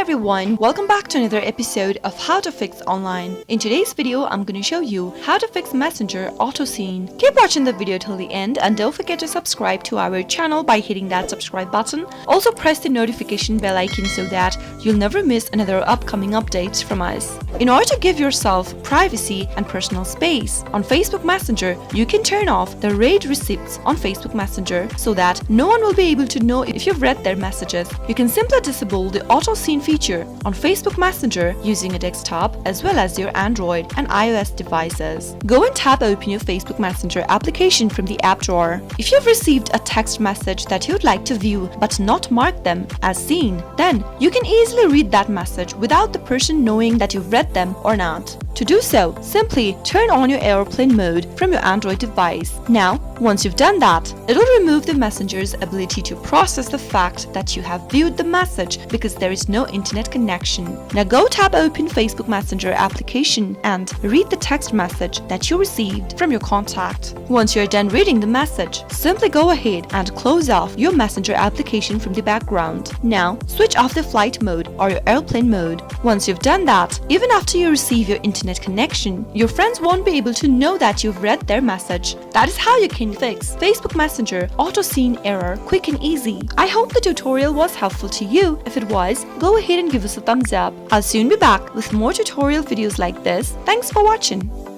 everyone, welcome back to another episode of How to Fix Online. In today's video, I'm going to show you how to fix Messenger auto scene. Keep watching the video till the end and don't forget to subscribe to our channel by hitting that subscribe button. Also press the notification bell icon so that you'll never miss another upcoming update from us. In order to give yourself privacy and personal space on Facebook Messenger, you can turn off the read receipts on Facebook Messenger so that no one will be able to know if you've read their messages. You can simply disable the auto scene feature on Facebook Messenger using a desktop as well as your Android and iOS devices. Go and tap open your Facebook Messenger application from the app drawer. If you've received a text message that you'd like to view but not mark them as seen, then you can easily read that message without the person knowing that you've read them or not. To do so, simply turn on your airplane mode from your Android device. Now, once you've done that, it'll remove the messenger's ability to process the fact that you have viewed the message because there is no internet connection. Now go tap open Facebook Messenger application and read the text message that you received from your contact. Once you're done reading the message, simply go ahead and close off your Messenger application from the background. Now, switch off the flight mode or your airplane mode. Once you've done that, even after you receive your internet connection, your friends won't be able to know that you've read their message. That is how you can fix Facebook Messenger auto scene error quick and easy. I hope the tutorial was helpful to you. If it was, go ahead and give us a thumbs up. I'll soon be back with more tutorial videos like this. Thanks for watching.